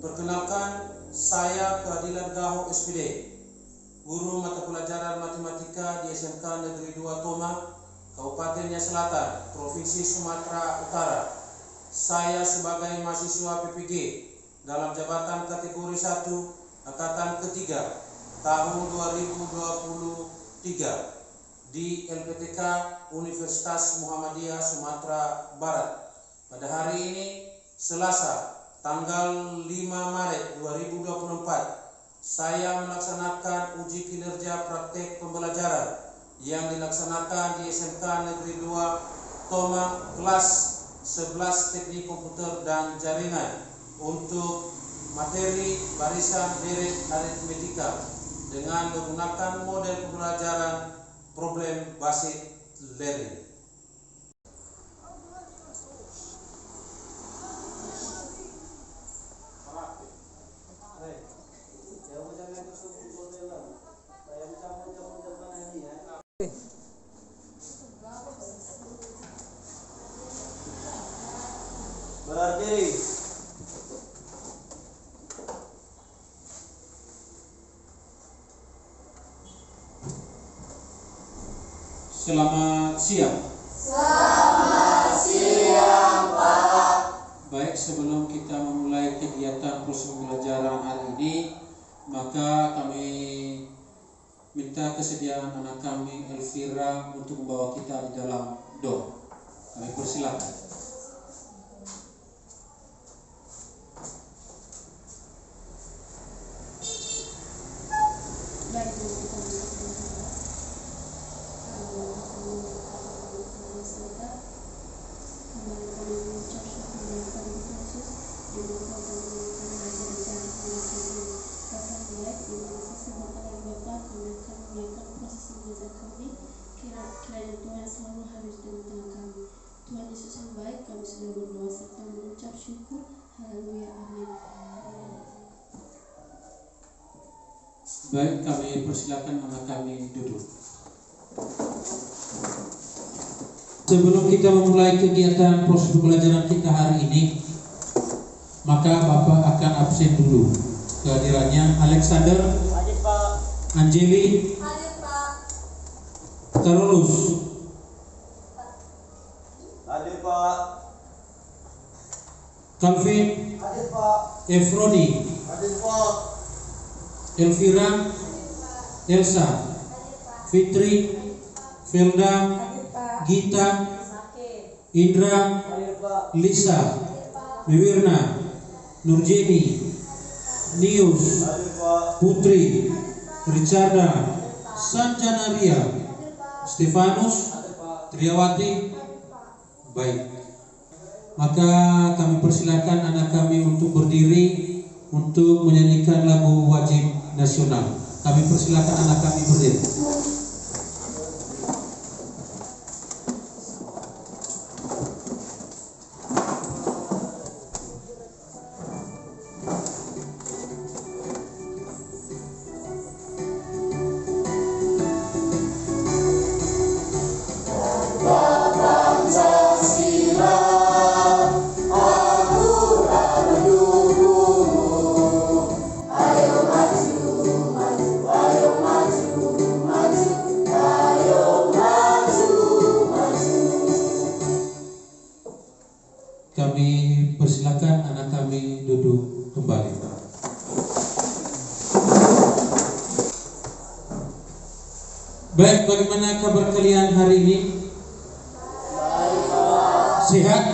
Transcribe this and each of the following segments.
Perkenalkan, saya Keadilan Gaho SPD, guru mata pelajaran matematika di SMK Negeri 2 Toma, Kabupaten Nias Selatan, Provinsi Sumatera Utara. Saya sebagai mahasiswa PPG dalam jabatan kategori 1 angkatan ketiga tahun 2023 di LPTK Universitas Muhammadiyah Sumatera Barat. Pada hari ini, Selasa, tanggal 5 Maret 2024, saya melaksanakan uji kinerja praktek pembelajaran yang dilaksanakan di SMK Negeri 2 Toma kelas 11 Teknik Komputer dan Jaringan untuk materi barisan deret aritmetika dengan menggunakan model pembelajaran problem based learning. Berdiri. Selamat siang. Selamat siang, Pak. Baik, sebelum kita memulai kegiatan proses pembelajaran hari ini, maka kami minta kesediaan anak kami Elvira untuk membawa kita di dalam doa. Kami persilakan. Kiranya Tuhan selalu harus dengan tangan kami. Tuhan Yesus yang baik, kami sudah berdoa serta mengucap syukur. Haleluya, amin. Baik, kami persilakan anak kami duduk. Sebelum kita memulai kegiatan proses pembelajaran kita hari ini, maka Bapak akan absen dulu. Kehadirannya Alexander, Hadir, Pak. Anjeli, Hadir, Pak. Carolus, Hadir, Pak. Calvin, Hadir, Pak. Efroni, Hadir, Pak. Elvira, Elsa, Fitri, Felda, Gita, Indra, Hadir, Pak. Lisa, Wiwirna, Nurjeni, Nius, Hadir, Pak. Putri, Richarda, Sanjanaria, Stefanus, Hadir, Pak. Triawati. Baik, maka kami persilakan anak kami untuk berdiri untuk menyanyikan lagu wajib nasional. Kami persilakan anak kami berdiri. Kami persilakan anak kami duduk kembali. Baik, bagaimana kabar kalian hari ini? Sehat?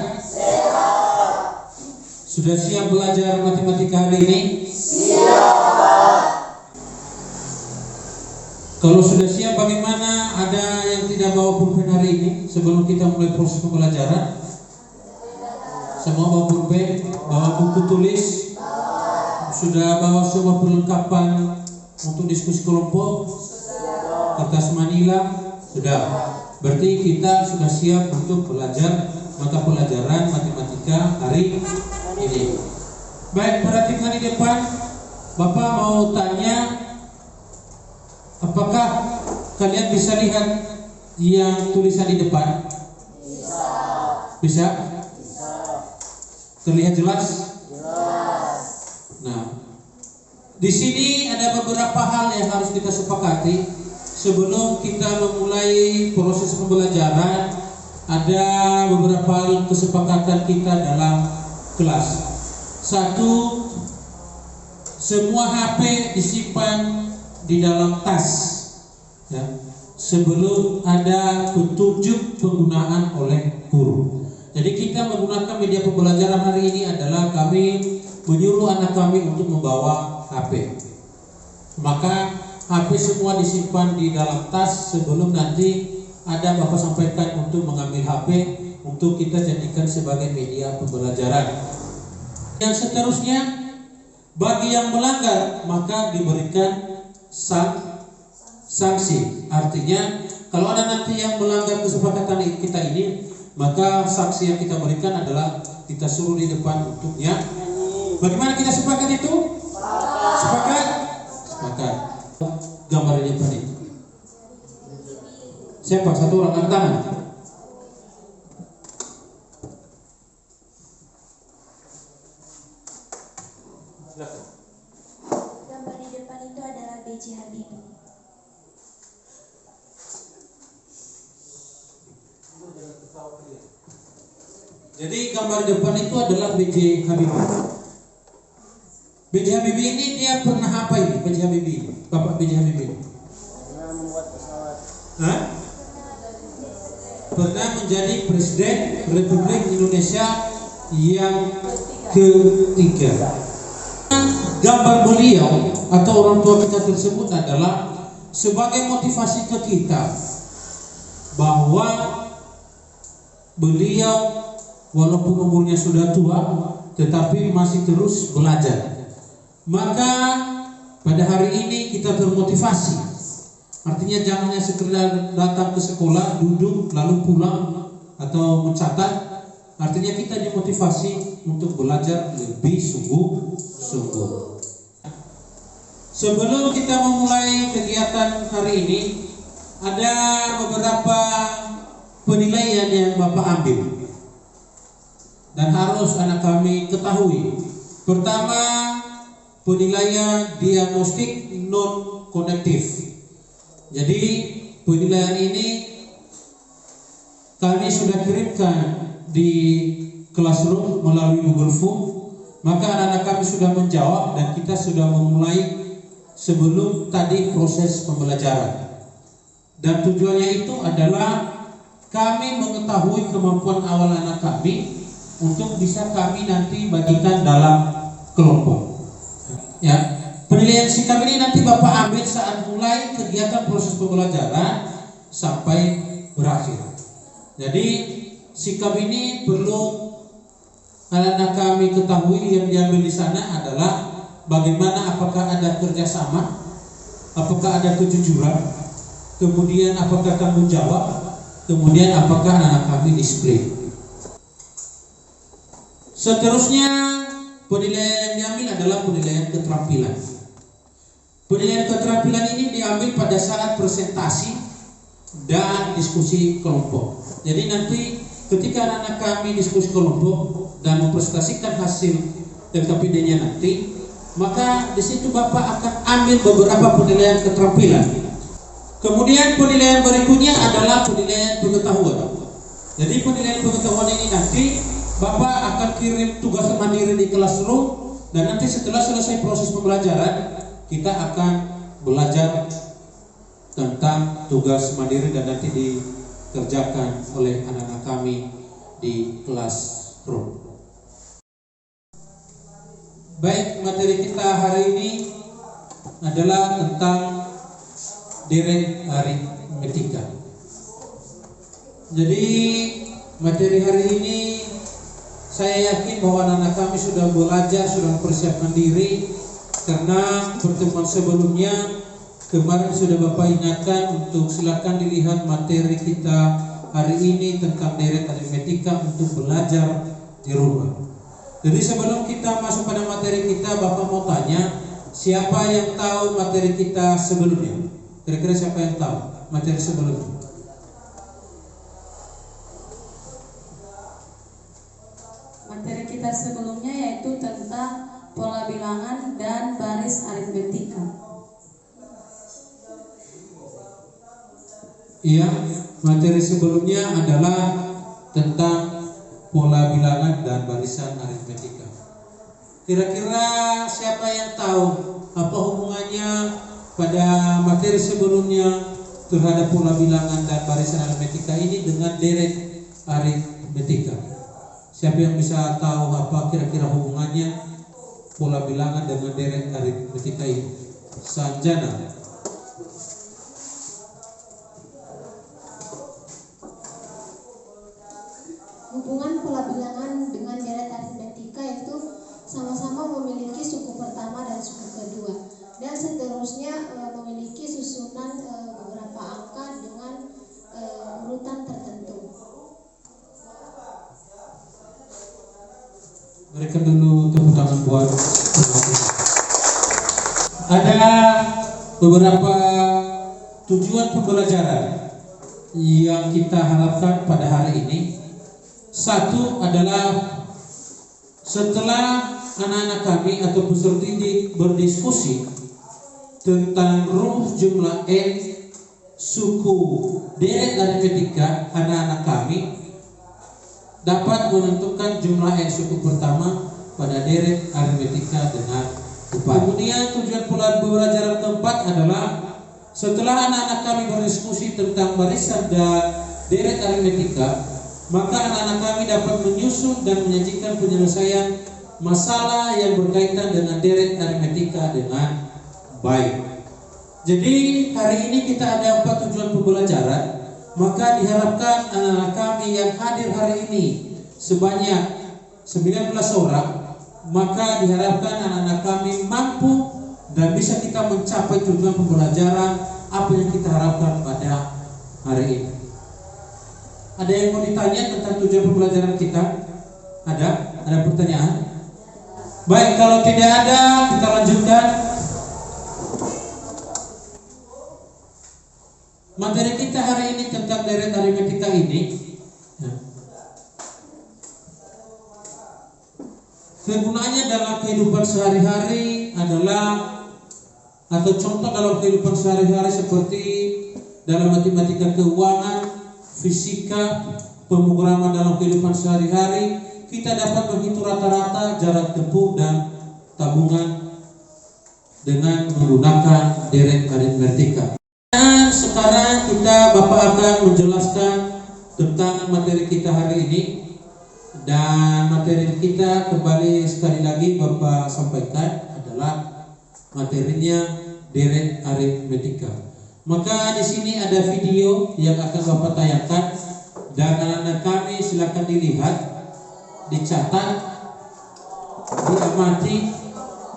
Sudah siap belajar matematika hari ini? Siap. Kalau sudah siap, bagaimana ada yang tidak bawa pulpen hari ini sebelum kita mulai proses pembelajaran? Semua bawa pulpen, bawa buku tulis, sudah bawa semua perlengkapan untuk diskusi kelompok, kertas manila, sudah. Berarti kita sudah siap untuk belajar mata pelajaran matematika hari ini. Baik, perhatikan di depan. Bapak mau tanya, apakah kalian bisa lihat yang tulisan di depan? Bisa? Terlihat jelas? Di sini ada beberapa hal yang harus kita sepakati sebelum kita memulai proses pembelajaran. Ada beberapa hal kesepakatan kita dalam kelas. Satu, semua HP disimpan di dalam tas, ya, sebelum ada petunjuk penggunaan oleh guru. Jadi kita menggunakan media pembelajaran hari ini adalah kami menyuruh anak kami untuk membawa HP. Maka HP semua disimpan di dalam tas sebelum nanti ada Bapak sampaikan untuk mengambil HP untuk kita jadikan sebagai media pembelajaran. Yang seterusnya, bagi yang melanggar maka diberikan sanksi. Artinya kalau ada nanti yang melanggar kesepakatan kita ini, maka sanksi yang kita berikan adalah kita suruh di depan untuknya. Bagaimana kita sepakat itu? Sepakat? Sepakat. Gambar di depan itu. Siapa? Satu orang angkat tangan. Gambar di depan itu adalah B.J. Habibie. Jadi gambar di depan itu adalah B.J. Habibie. B.J. Habibie ini dia pernah apa ini? B.J. Habibie, Bapak B.J. Habibie. Pernah membuat pesawat. Hah? Pernah menjadi Presiden Republik Indonesia yang ketiga. Gambar beliau atau orang tua kita tersebut adalah sebagai motivasi ke kita bahwa beliau walaupun umurnya sudah tua tetapi masih terus belajar. Maka pada hari ini kita termotivasi. Artinya jangan hanya sekedar datang ke sekolah, duduk lalu pulang atau mencatat. Artinya kita dimotivasi untuk belajar lebih sungguh-sungguh. Sebelum kita memulai kegiatan hari ini, ada beberapa penilaian yang Bapak ambil dan harus anak kami ketahui. Pertama, penilaian diagnostik non konektif. Jadi penilaian ini kami sudah kirimkan di classroom melalui Google Form. Maka anak-anak kami sudah menjawab dan kita sudah memulai sebelum tadi proses pembelajaran. Dan tujuannya itu adalah kami mengetahui kemampuan awal anak kami untuk bisa kami nanti bagikan dalam kelompok. Ya, penilaian sikap ini nanti Bapak ambil saat mulai kegiatan proses pembelajaran sampai berakhir. Jadi sikap ini perlu anak-anak kami ketahui. Yang diambil di sana adalah bagaimana, apakah ada kerjasama, apakah ada kejujuran, kemudian apakah tanggung jawab, kemudian apakah anak kami disiplin. Seterusnya penilaian yang diambil adalah penilaian keterampilan. Penilaian keterampilan ini diambil pada saat presentasi dan diskusi kelompok. Jadi nanti ketika anak-anak kami diskusi kelompok dan mempresentasikan hasil LKPD-nya nanti, maka di situ Bapak akan ambil beberapa penilaian keterampilan. Kemudian penilaian berikutnya adalah penilaian pengetahuan. Jadi penilaian pengetahuan ini nanti Bapak akan kirim tugas mandiri di classroom, dan nanti setelah selesai proses pembelajaran kita akan belajar tentang tugas mandiri dan nanti dikerjakan oleh anak-anak kami di classroom. Baik, materi kita hari ini adalah tentang direct aritmetika. Jadi materi hari ini saya yakin bahwa anak-anak kami sudah belajar, sudah mempersiapkan diri, karena pertemuan sebelumnya kemarin sudah Bapak ingatkan untuk silakan dilihat materi kita hari ini tentang direct aritmetika untuk belajar di rumah. Jadi sebelum kita masuk pada materi kita, Bapak mau tanya, siapa yang tahu materi kita sebelumnya? Kira-kira siapa yang tahu materi sebelumnya? Materi kita sebelumnya yaitu tentang pola bilangan, dan baris aritmetika. Iya, materi sebelumnya adalah tentang pola bilangan dan barisan aritmetika. Kira-kira siapa yang tahu apa hubungannya pada materi sebelumnya terhadap pola bilangan dan barisan aritmetika ini dengan deret aritmetika? Siapa yang bisa tahu apa kira-kira hubungannya pola bilangan dengan deret aritmetika ini? Sanjana. Hubungan pola bilangan dengan deret aritmetika itu sama-sama memiliki suku pertama dan suku kedua, dan seterusnya memiliki susunan beberapa angka dengan urutan tertentu. Berikan dulu tepuk tangan buat ada beberapa tujuan pembelajaran yang kita harapkan pada hari ini. Satu adalah setelah anak-anak kami atau peserta didik berdiskusi tentang rumus jumlah N suku deret aritmetika, anak-anak kami dapat menentukan jumlah N suku pertama pada deret aritmetika dengan upah. Kemudian tujuan pembelajaran keempat adalah setelah anak-anak kami berdiskusi tentang barisan dan deret aritmetika, maka anak-anak kami dapat menyusun dan menyajikan penyelesaian masalah yang berkaitan dengan deret aritmetika dengan baik. Jadi hari ini kita ada 4 tujuan pembelajaran, maka diharapkan anak-anak kami yang hadir hari ini sebanyak 19 orang, maka diharapkan anak-anak kami mampu dan bisa kita mencapai tujuan pembelajaran apa yang kita harapkan pada hari ini. Ada yang mau ditanya tentang tujuan pembelajaran kita? Ada pertanyaan? Baik, kalau tidak ada, kita lanjutkan. Materi kita hari ini tentang deret aritmetika ini. Kegunaannya dalam kehidupan sehari-hari adalah, atau contoh dalam kehidupan sehari-hari seperti dalam matematika keuangan, fisika, pemrograman dalam kehidupan sehari-hari, kita dapat menghitung rata-rata jarak tempuh dan tabungan dengan menggunakan deret aritmetika. Dan sekarang Bapak akan menjelaskan tentang materi kita hari ini, dan materi kita kembali sekali lagi Bapak sampaikan adalah materinya deret aritmetika. Maka di sini ada video yang akan Bapak tayangkan, dan anak-anak kami silakan dilihat, dicatat, diamati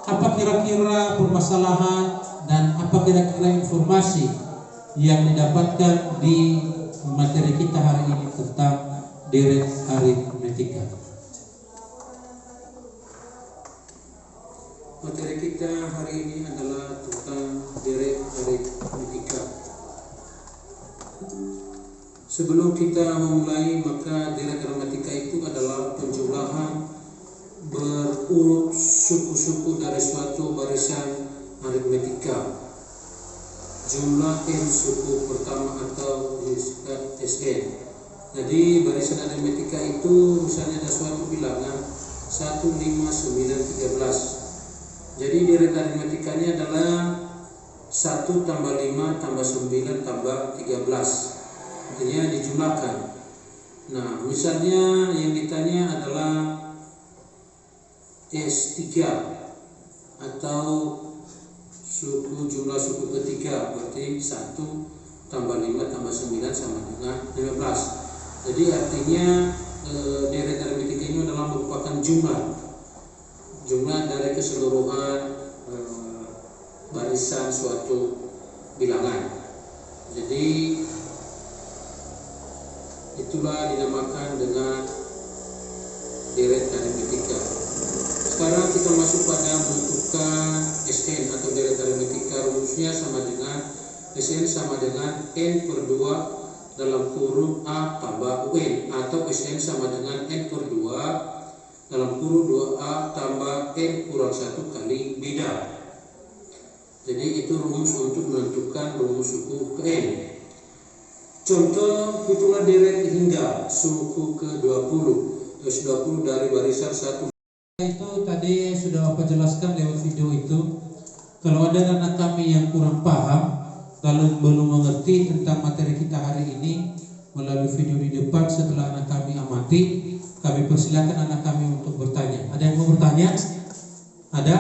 apa kira-kira permasalahan dan apa kira-kira informasi yang didapatkan di materi kita hari ini tentang deret aritmetika. Materi kita hari ini adalah tentang deret aritmetika. Sebelum kita memulai, maka deret aritmetika itu adalah penjumlahan berurut suku-suku dari suatu barisan aritmetika. Jumlah N suku pertama atau disingkat SN. Jadi barisan aritmetika itu misalnya ada suatu bilangan 1, 5, 9, 13. Jadi deret aritmetikanya adalah 1 tambah 5 tambah 9 tambah 13. Artinya dijumlahkan. Nah, misalnya yang ditanya adalah S3 atau jumlah suku ketiga, berarti 1 tambah 5 tambah 9 sama dengan 15. Jadi artinya deret aritmetika ini adalah merupakan jumlah dari keseluruhan barisan suatu bilangan. Jadi itulah dinamakan dengan deret aritmetika. Sekarang kita masuk pada menentukan SN atau deret aritmetika. Rumusnya sama dengan SN sama dengan N per 2 dalam kurung A tambah UN, atau SN sama dengan N per 2 dalam kurung 2A tambah N kurang 1 kali beda. Jadi itu rumus untuk menentukan rumus suku ke N. Contoh hitungan deret hingga suku ke-20 terus 20 dari barisan 1. Itu tadi sudah Bapak jelaskan lewat video itu. Kalau ada anak kami yang kurang paham lalu belum mengerti tentang materi kita hari ini melalui video di depan, setelah anak kami amati, kami persilakan anak kami untuk bertanya. Ada yang mau bertanya? Ada?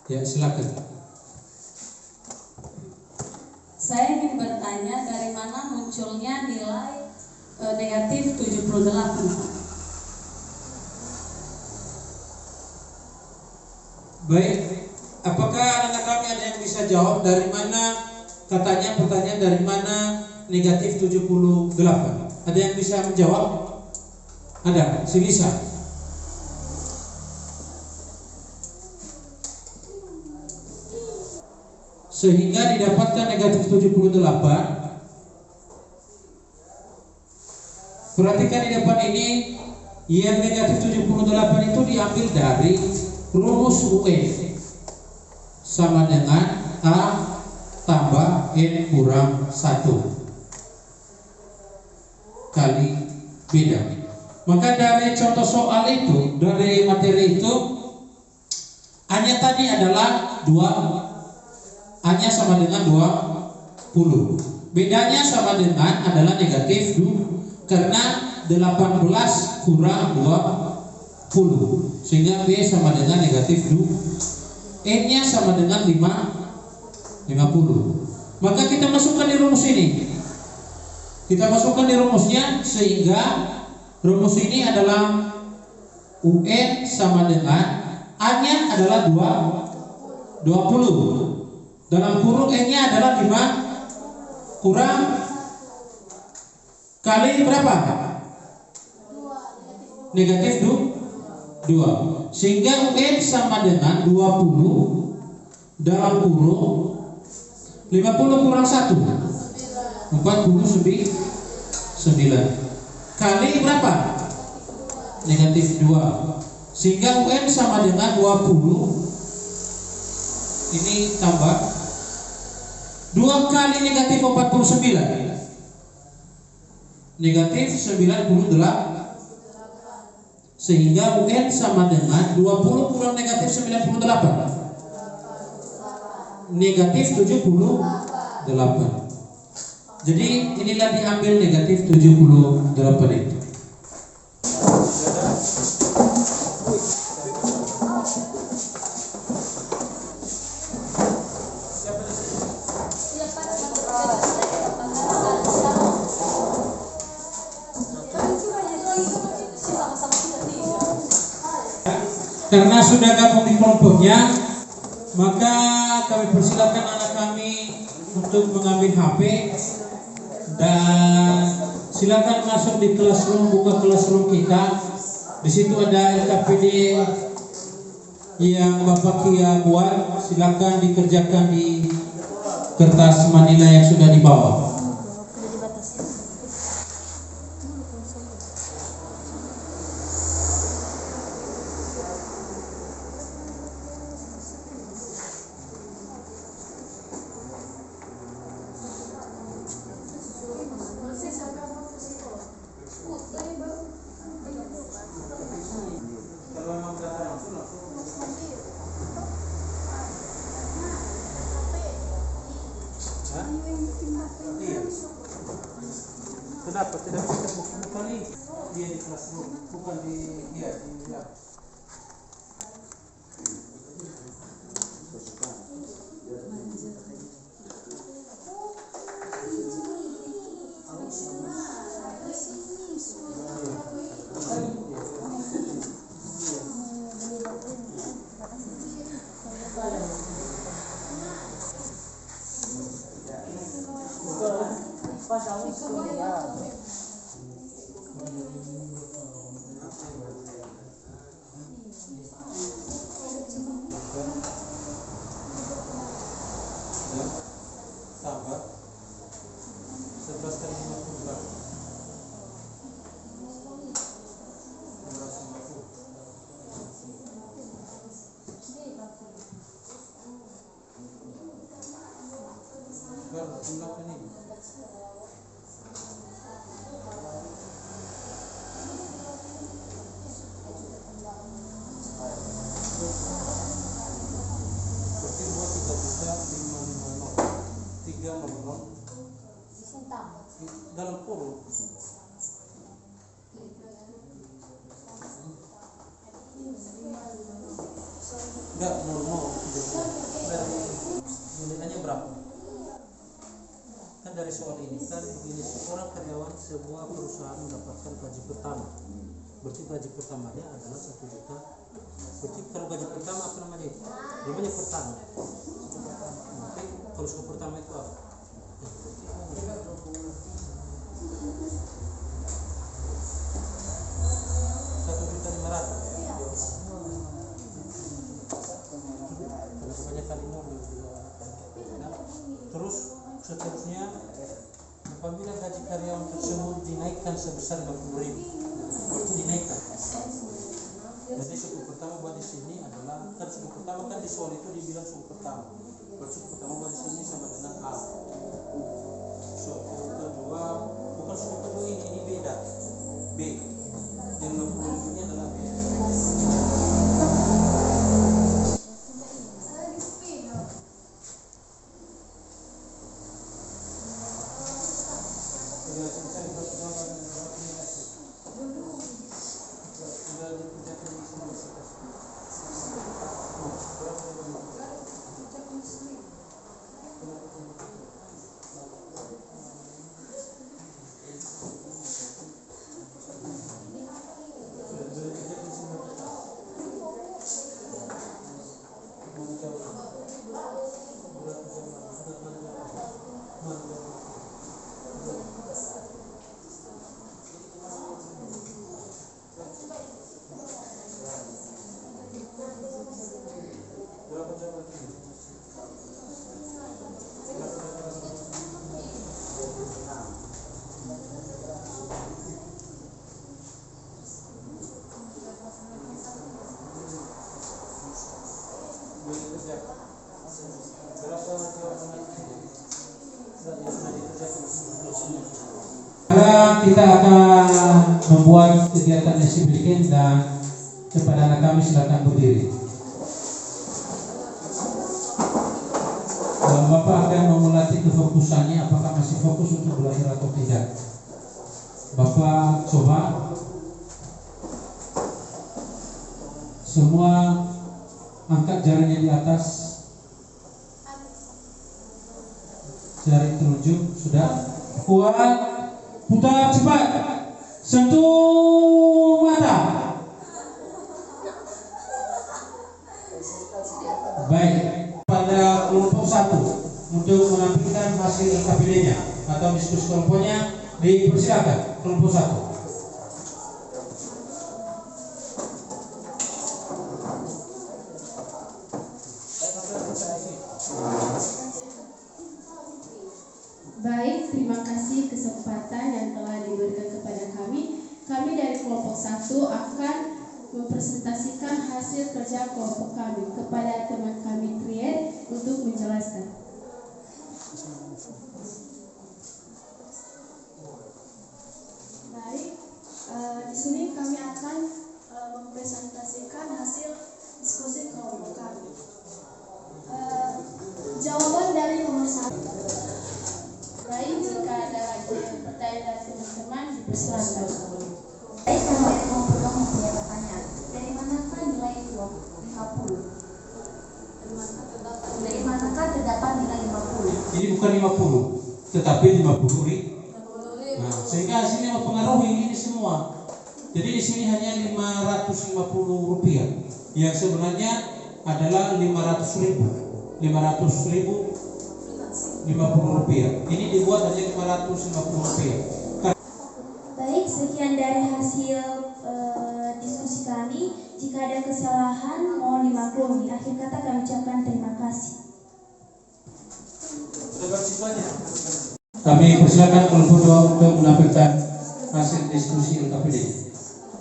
Ya, silakan. Saya ingin bertanya dari mana munculnya nilai negatif 78. Baik, apakah anak kami ada yang bisa jawab dari mana katanya pertanyaan dari mana negatif 78? Ada yang bisa menjawab? Ada, si Lisa. Sehingga didapatkan negatif 78. Perhatikan di depan ini, yang negatif 78 itu diambil dari rumus UN sama dengan A tambah N kurang 1 kali beda. Maka dari contoh soal itu, dari materi itu, A-nya tadi adalah 2, A-nya sama dengan 20. Bedanya sama dengan adalah negatif 2 karena 18 kurang 20 sehingga B sama dengan negatif 2. N-nya sama dengan 50. Maka kita masukkan di rumus ini. Kita masukkan di rumusnya sehingga rumus ini adalah UN sama dengan A-nya adalah 20. Dalam kurung N-nya adalah 5 kurang kali berapa? Negatif 2. Sehingga UN sama dengan 20 dalam kurung 50 kurang 1 49 kali berapa? Negatif 2. Sehingga UN sama dengan 20 ini tambah 2 kali negatif 49, negatif 98, sehingga UN sama dengan 20 kurang negatif 98, negatif 78. Jadi inilah diambil negatif 78 itu. Karena sudah gabung di kelompoknya, maka kami persilakan anak kami untuk mengambil HP dan silakan masuk di classroom, buka classroom kita. Di situ ada LKPD yang Bapak Kia buat, silakan dikerjakan di kertas manila yang sudah dibawa. Kenapa tidak bisa buka nih? Dia di classroom, bukan di dia di lab. Tambah 11 kali 50 berapa? 250. Berarti 2.350.300 dalam kurung. Enggak, mau nilainya berapa? Kan dari soal ini kan begini, seorang karyawan sebuah perusahaan mendapatkan gaji pertama. Berarti gaji pertamanya adalah 1 juta. Berarti kalau gaji pertama apa namanya itu? Namanya pertama. Oke, kalau suku pertama itu apa? 1.500.000. Terus seterusnya, apabila gaji karyawan tersebut dinaikkan sebesar 50.000, berarti dinaikkan. Jadi suku pertama buat di sini adalah, kan suku pertama kan di soal itu dibilang suku pertama. Berarti suku pertama buat di sini sama dengan A. Suku kedua, bukan suku kedua ini beda. B. Yang 50.000 ini adalah B. Kita akan membuat kegiatan disiplin dan kepada anak kami silakan berdiri. Bapak akan memelatih kefokusannya, apakah masih fokus untuk belajar atau tidak. Bapak coba semua angkat jarinya di atas, jari telunjuk sudah kuat. Putar cepat, sentuh mata. Baik, pada kelompok 1 untuk menampilkan hasil KPD-nya atau diskusi kelompoknya, dipersilakan kelompok 1. Baik, terima kasih kesempatan yang telah diberikan kepada kami. Kami dari kelompok 1 akan mempresentasikan hasil kerja kelompok kami kepada teman kami Trier untuk menjelaskan. Baik, di sini kami akan mempresentasikan hasil diskusi kelompok kami. Jawaban dari nomor 1. Baik, jika ada lagi pertanyaan dari teman-teman, dipersilakan. Baik, kalau dari kelompok kamu punya pertanyaan, dari manakah nilai 50? Dari manakah terdapat nilai 50? Ini bukan 50, tetapi 50.000. Nah, sehingga sini mempengaruhi ini semua. Jadi di sini hanya 550 rupiah, yang sebenarnya adalah 500.000. 50 rupiah. Ini dibuat hanya 550 rupiah. Baik, sekian dari hasil diskusi kami. Jika ada kesalahan, mohon dimaklumi. Akhir kata kami ucapkan terima kasih. Kami persilakan kelompok 2 untuk menampilkan hasil diskusi LKPD.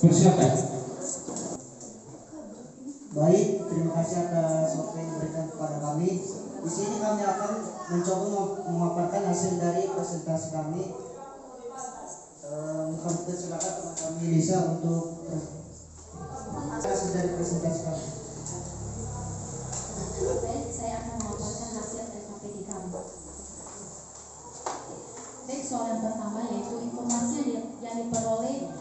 Persilakan. Baik, terima kasih atas waktu yang diberikan kepada kami. Di sini kami akan mencoba memaparkan hasil dari presentasi kami. Kami persilakan teman kami Lisa untuk hasil dari presentasi kami. Baik, saya akan memaparkan hasil SKPD kami. Baik, soal yang pertama yaitu informasi yang diperoleh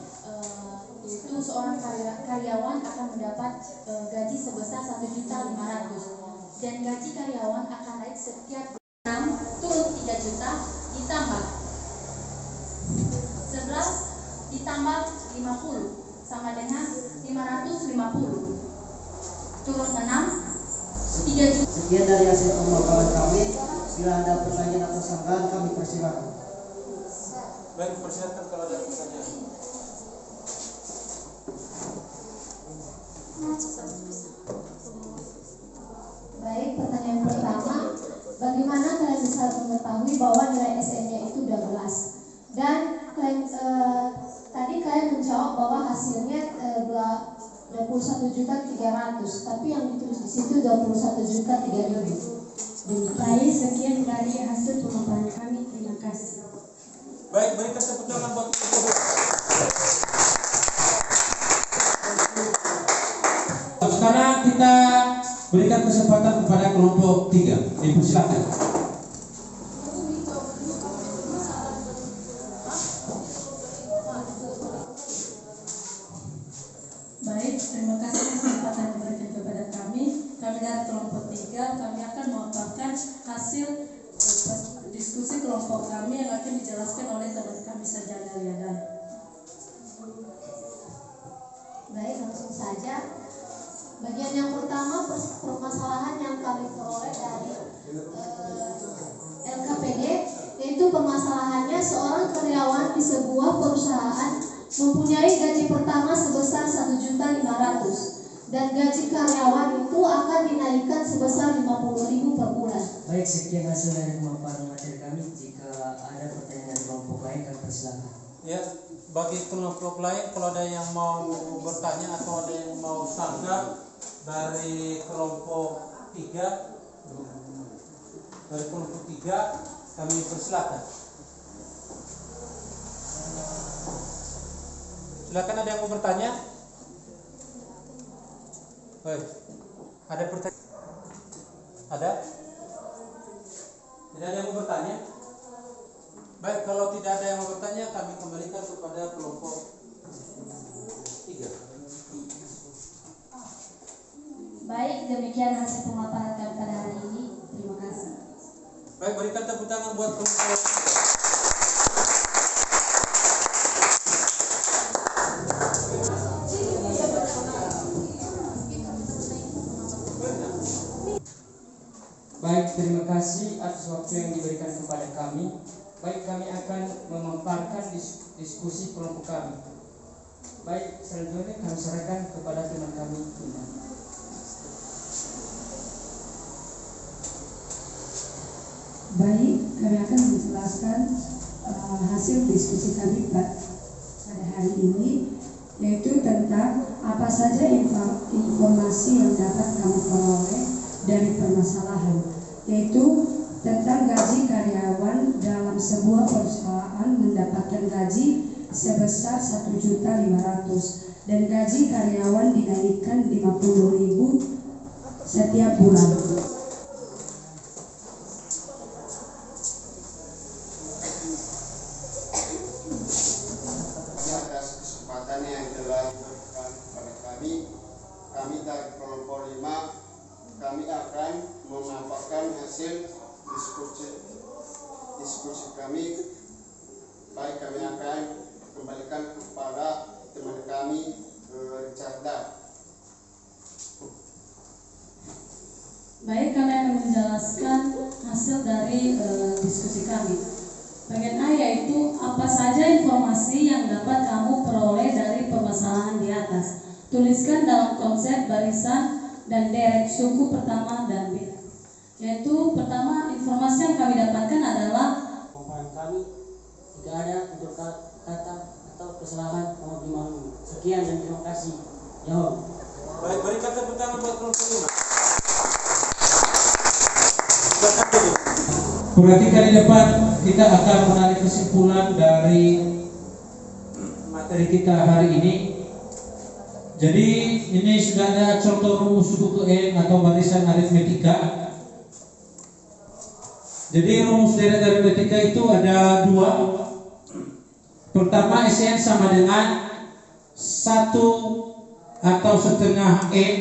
yaitu seorang karyawan akan mendapat gaji sebesar 1.500.000 dan gaji karyawan akan naik setiap 6 turun 3 juta ditambah 11 ditambah 50 sama dengan 550 turun 6 3 juta. Sekian dari hasil pemaparan kami. Bila ada pertanyaan atau sanggahan kami persilakan. Baik, persilakan kalau ada pertanyaan. Baik, pertanyaan pertama, bagaimana kalian bisa mengetahui bahwa nilai SN-nya itu 12? Dan kalian tadi kalian menjawab bahwa hasilnya 21.300.000, tapi yang ditulis di situ 21.300.000. Baik, sekian dari hasil pemaparan kami. Terima kasih. Baik, berikan tepuk tangan buat Ibu. Sekarang kita berikan kesempatan kepada kelompok 3. Dipersilakan. Baik, terima kasih kesempatan yang diberikan kepada kami. Kami dari kelompok 3, kami akan memaparkan hasil diskusi kelompok kami yang akan dijelaskan oleh teman kami Sarjana Liadan. Baik, langsung saja. Bagian yang pertama, permasalahan yang kami peroleh dari LKPD, yaitu permasalahannya seorang karyawan di sebuah perusahaan mempunyai gaji pertama sebesar 1.500.000 dan gaji karyawan itu akan dinaikkan sebesar 50.000 per bulan. Baik, sekian hasil dari pemaparan materi kami. Jika ada pertanyaan dari kelompok lain kami persilakan. Ya, bagi kelompok lain kalau ada yang mau bertanya atau ada yang mau sanggah dari kelompok 3, kami persilakan. Silakan, ada yang mau bertanya? Baik. Ada pertanyaan? Ada? Tidak ada yang mau bertanya? Baik, kalau tidak ada yang mau bertanya, kami kembalikan kepada kelompok 3. Baik, demikian hasil pemaparan kami pada hari ini. Terima kasih. Baik, berikan tepuk tangan buat kelompok 3. Baik, terima kasih atas waktu yang diberikan kepada kami. Baik, kami akan memaparkan diskusi kelompok kami. Baik, selanjutnya kami serahkan kepada teman kami. Baik, kami akan menjelaskan hasil diskusi kami pada hari ini, yaitu tentang apa saja informasi yang dapat kami peroleh dari permasalahan, yaitu tentang gaji karyawan dalam sebuah perusahaan mendapatkan gaji sebesar 1.500.000 dan gaji karyawan dinaikkan 50.000 setiap bulan. Atas kesempatan yang telah diberikan kepada kami dari kelompok 5, kami akan memaparkan hasil diskusi kami. Baik, kami akan kembalikan kepada teman kami Richarda. Baik, kami akan menjelaskan hasil dari diskusi kami. Bagian A yaitu apa saja informasi yang dapat kamu peroleh dari permasalahan di atas. Tuliskan dalam konsep barisan dan derek suku pertama dan B. Yaitu pertama, informasi yang kami dapatkan adalah Pemaparan kami, jika ada untuk kata atau kesalahan mohon dimaklumi. Sekian dan terima kasih. Jawab. Baik, berikan tepuk tangan buat kelompok 5. Silakan duduk. Perhatikan di depan, kita akan menarik kesimpulan dari materi kita hari ini. Jadi ini sudah ada contoh rumus suku ke N atau barisan aritmetika. Jadi rumus deret aritmetika itu ada 2. Pertama, SN sama dengan 1 atau setengah N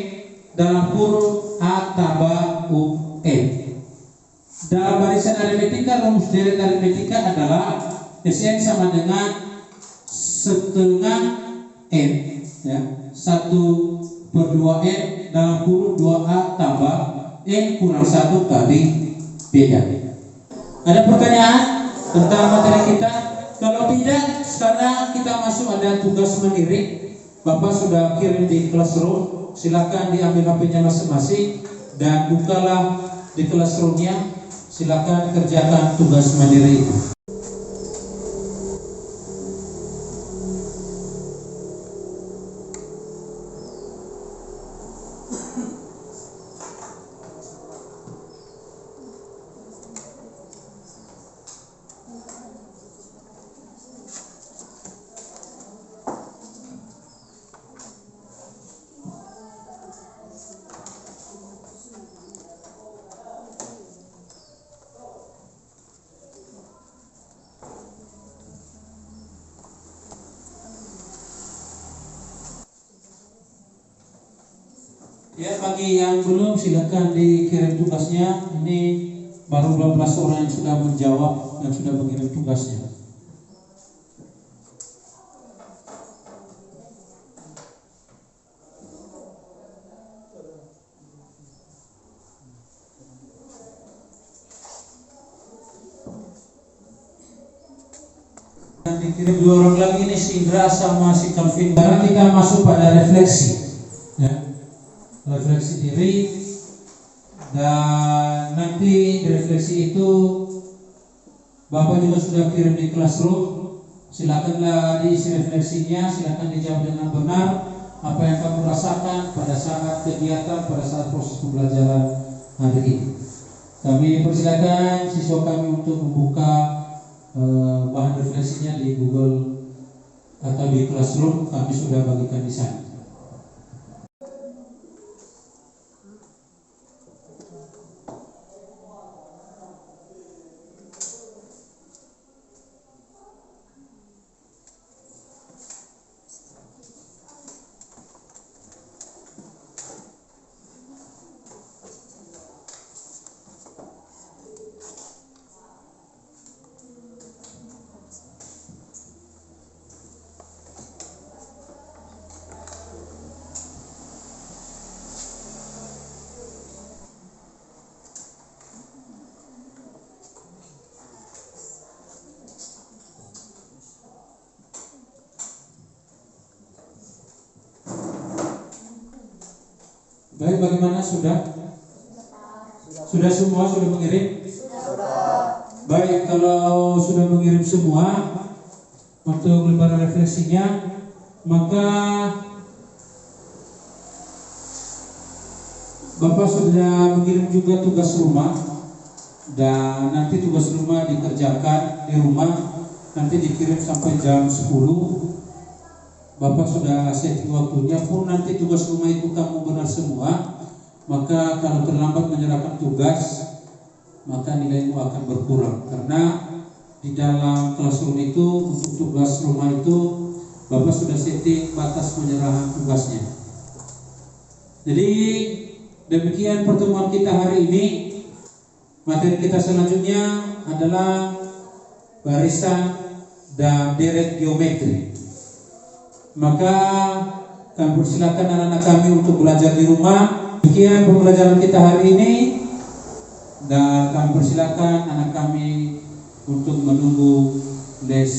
dalam kurung A tambah UN. Dalam barisan aritmetika, rumus deret aritmetika adalah SN sama dengan setengah N, ya, 1/2N dalam kurung 2A tambah N kurang 1 kali beda. Ada pertanyaan tentang materi kita? Kalau tidak, sekarang kita masuk ada tugas mandiri. Bapak sudah kirim di classroom. Silakan diambil HP-nya masing-masing dan bukalah di classroom-nya. Silakan kerjakan tugas mandiri itu. Ya, bagi yang belum silakan dikirim tugasnya. Ini baru 12 orang yang sudah menjawab, yang sudah mengirim tugasnya. Dan dikirim 2 orang lagi, ini si Indra sama si Calvin. Sekarang kita masuk pada refleksi, ya. Refleksi diri, dan nanti refleksi itu Bapak juga sudah kirim di classroom. Silakanlah diisi refleksinya, silakan dijawab dengan benar apa yang kamu rasakan pada saat kegiatan, pada saat proses pembelajaran hari ini. Kami persilakan siswa kami untuk membuka bahan refleksinya di Google atau di classroom. Kami sudah bagikan di sana. Baik, bagaimana sudah? Sudah semua sudah mengirim? Baik, kalau sudah mengirim semua untuk lembaran refleksinya, maka Bapak sudah mengirim juga tugas rumah, dan nanti tugas rumah dikerjakan di rumah, nanti dikirim sampai jam 10. Bapak sudah setting waktunya. Pun nanti tugas rumah itu kamu benar semua, maka kalau terlambat menyerahkan tugas, maka nilaimu akan berkurang. Karena di dalam classroom itu untuk tugas rumah itu Bapak sudah setting batas penyerahan tugasnya. Jadi demikian pertemuan kita hari ini. Materi kita selanjutnya adalah barisan dan deret geometri. Maka kami persilakan anak-anak kami untuk belajar di rumah. Demikian pembelajaran kita hari ini, dan kami persilakan anak kami untuk menunggu les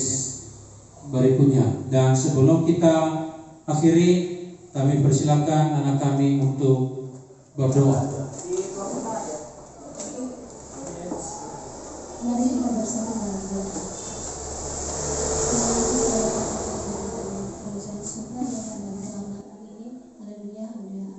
berikutnya. Dan sebelum kita akhiri, kami persilakan anak kami untuk berdoa. Mari kita bersama berdoa. Tuhan, surga yang dalam hari ini, haleluya, haleluya.